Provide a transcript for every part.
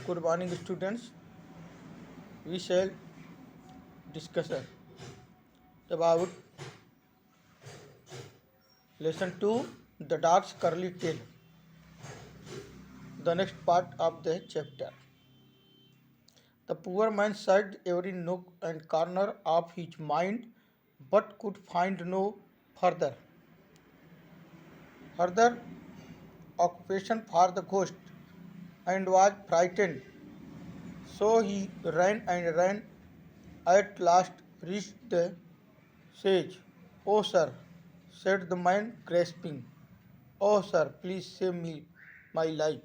Good morning, students. We shall discuss about lesson 2, the dog's curly tail, the next part of the chapter. The poor man searched every nook and corner of his mind but could find no further further occupation for the ghost and was frightened. So he ran and ran, at last reached the sage. "Oh, sir," said the man, grasping. "Oh, sir, please save me my life."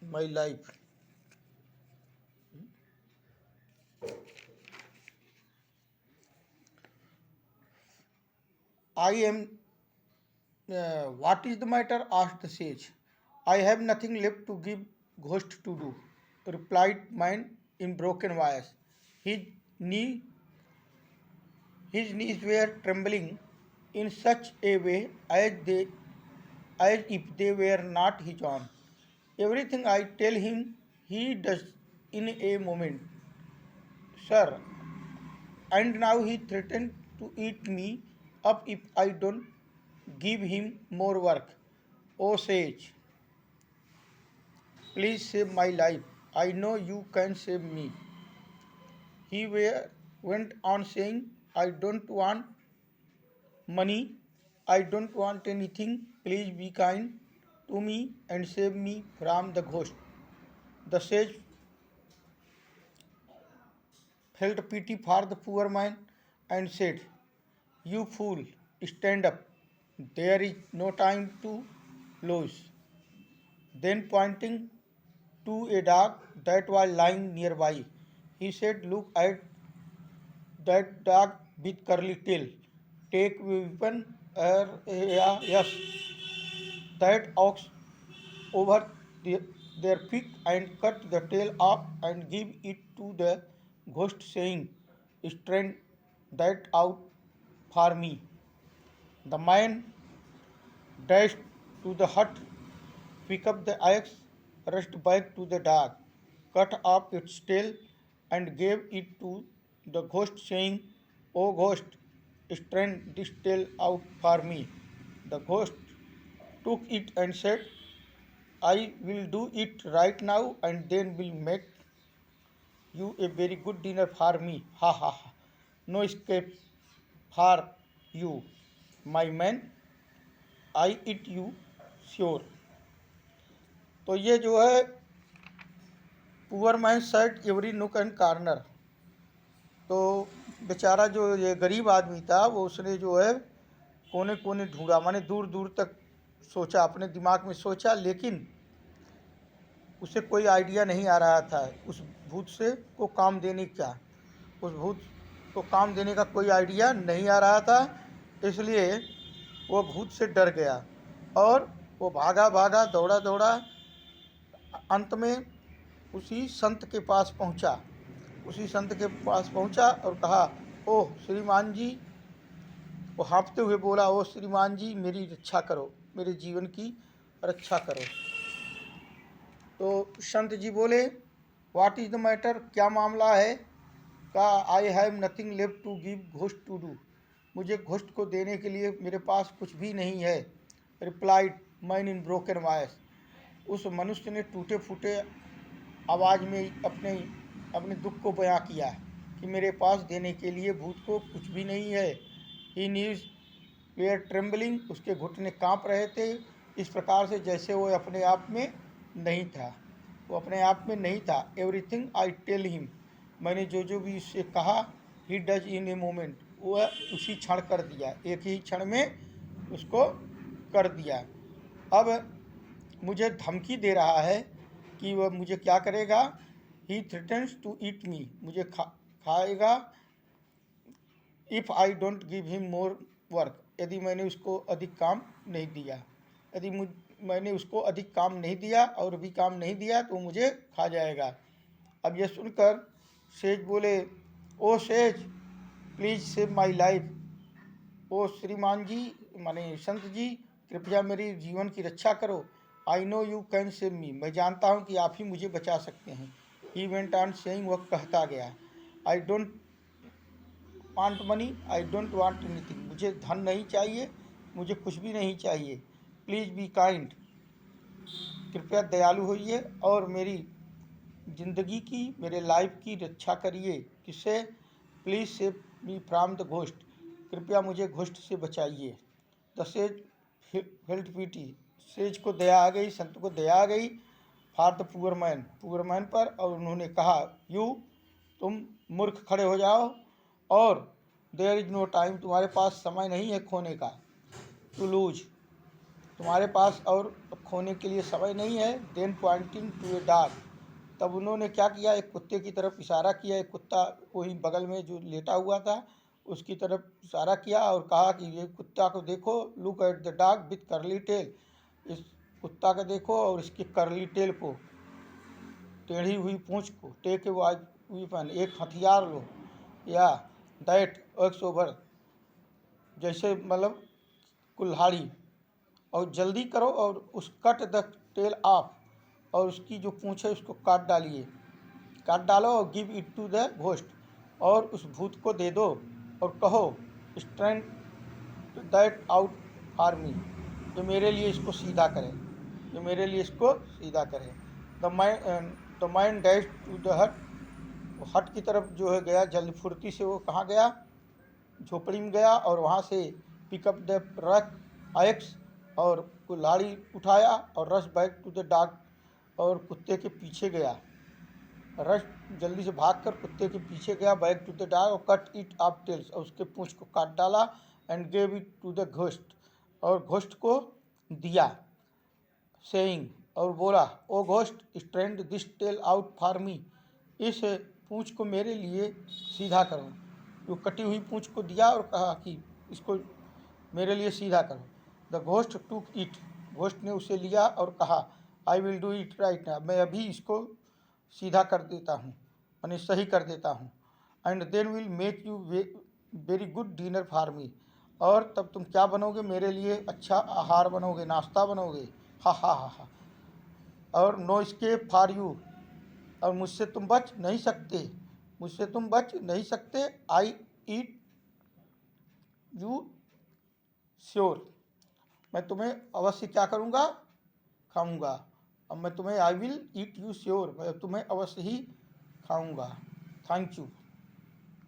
My life. I am. What is the matter? Asked the sage. "I have nothing left to give ghost to do," replied man in broken voice. His knee, his knees were trembling in such a way as if they were not his own. "Everything I tell him, he does in a moment, sir, and now he threatened to eat me up if I don't give him more work. Oh, sage, please save my life. I know you can save me." Went on saying, "I don't want money. I don't want anything. Please be kind to me and save me from the ghost." The sage felt pity for the poor man and said, "You fool, stand up. There is no time to lose." Then, pointing to a dog that was lying nearby, he said, "Look at that dog with curly tail. Take a weapon, yes, that ox over the, their pick and cut the tail off and give it to the ghost, saying, 'Straighten that out for me.'" The man dashed to the hut, picked up the axe, rushed back to the dog, cut off its tail, and gave it to the ghost, saying, "Oh, ghost, straighten this tail out for me." The ghost took it and said, "I will do it right now and then will make you a very good dinner for me. Ha ha ha. No escape for you, my man. I eat you sure." तो ये जो है poor man search every नुक and corner, तो बेचारा जो ये गरीब आदमी था वो उसने जो है कोने कोने ढूंढा, माने दूर दूर तक सोचा, अपने दिमाग में सोचा, लेकिन उसे कोई आइडिया नहीं आ रहा था उस भूत से को काम देने का। उस भूत को काम देने का कोई आइडिया नहीं आ रहा था, इसलिए वो भूत से डर गया और वो भागा भागा, दौड़ा दौड़ा, अंत में उसी संत के पास पहुंचा। उसी संत के पास पहुंचा और कहा, "ओह श्रीमान जी," वो हाँफते हुए बोला, "ओह श्रीमान जी, मेरी रक्षा करो, मेरे जीवन की रक्षा करो।" तो संत जी बोले, "व्हाट इज द मैटर? क्या मामला है?" कहा, "I have nothing left to give ghost to do." मुझे घोस्ट को देने के लिए मेरे पास कुछ भी नहीं है, replied man in broken voice. उस मनुष्य ने टूटे फूटे आवाज़ में अपने अपने दुख को बयां किया कि मेरे पास देने के लिए भूत को कुछ भी नहीं है। ही नीज वेयर ट्रेम्बलिंग, उसके घुटने कांप रहे थे, इस प्रकार से जैसे वो अपने आप में नहीं था, वो अपने आप में नहीं था। "एवरीथिंग आई टेल हिम," मैंने जो जो भी उससे कहा, "he does in a moment," वह उसी क्षण कर दिया, एक ही क्षण में उसको कर दिया। अब मुझे धमकी दे रहा है कि वह मुझे क्या करेगा। ही थ्रेटन्स टू ईट मी, मुझे खाएगा, if I don't give him more work, यदि मैंने उसको अधिक काम नहीं दिया। यदि मैंने उसको अधिक काम नहीं दिया और भी काम नहीं दिया तो मुझे खा जाएगा। अब यह सुनकर सेज बोले, "o sage, please save my life." "O श्रीमान जी, माने संत जी कृपया मेरी जीवन की रक्षा करो। I know you can save me, मैं जानता हूँ कि आप ही मुझे बचा सकते हैं। ही वेंट ऑन सेइंग, वह कहता गया। I don't want money, I don't want anything, मुझे धन नहीं चाहिए, मुझे कुछ भी नहीं चाहिए। प्लीज़ बी काइंड, कृपया दयालु होइए और मेरी ज़िंदगी की, मेरे लाइफ की रक्षा करिए। किससे? Please save me from the ghost, कृपया मुझे घोस्ट से बचाइए। The sage felt PT, says को दया आ गई, संत को दया आ गई फॉर द पुअर मैन पर, और उन्होंने कहा, यू, तुम मूर्ख खड़े हो जाओ, और देयर इज़ नो टाइम, तुम्हारे पास समय नहीं है खोने का, टू लूज, तुम्हारे पास और खोने के लिए समय नहीं है। Then pointing to a dog, तब उन्होंने क्या किया, एक कुत्ते की तरफ इशारा किया। एक कुत्ता वही बगल में जो लेटा हुआ था उसकी तरफ इशारा किया और कहा कि ये कुत्ता को देखो, look at the dog with करली टेल, इस कुत्ता को देखो और इसकी करली टेल को, टेढ़ी हुई पूंछ को, टेक ए वेपन, एक हथियार लो, या दैट एक्स ओवर, जैसे मतलब कुल्हाड़ी, और जल्दी करो और उस कट द टेल ऑफ, और उसकी जो पूंछ है उसको काट डालिए, काट डालो, और give it to the ghost, और उस भूत को दे दो और कहो, strength that out for me, जो मेरे लिए इसको सीधा करे, जो मेरे लिए इसको सीधा करे। The mind dash to the hut, hut की तरफ जो है गया, जल्द फुर्ती से वो कहाँ गया, झोपड़ी में गया, और वहाँ से पिकअप द रक एक्स, और कुल्हाड़ी उठाया, और rush back to the dog, और कुत्ते के पीछे गया, रश जल्दी से भागकर कुत्ते के पीछे गया, बैक टू द डॉग, और कट इट ऑफ टेल्स, और उसके पूंछ को काट डाला, and gave it to the ghost, और घोस्ट को दिया, सेइंग, और बोला, o ghost straighten this tail out for me, इस पूंछ को मेरे लिए सीधा करो। जो कटी हुई पूंछ को दिया और कहा कि इसको मेरे लिए सीधा करो। The ghost took it, ghost ने उसे लिया और कहा, I will do it right now, मैं अभी इसको सीधा कर देता हूँ, यानी सही कर देता हूँ। And then will make you very good dinner for me, और तब तुम क्या बनोगे, मेरे लिए अच्छा आहार बनोगे, नाश्ता बनोगे। हा हा हा हा। और नो एस्केप फॉर यू, और मुझसे तुम बच नहीं सकते, मुझसे तुम बच नहीं सकते। आई ईट यू श्योर, मैं तुम्हें अवश्य क्या करूँगा, खाऊंगा। अब मैं तुम्हें, I will eat you sure, मैं तुम्हें अवश्य ही खाऊंगा। Thank you.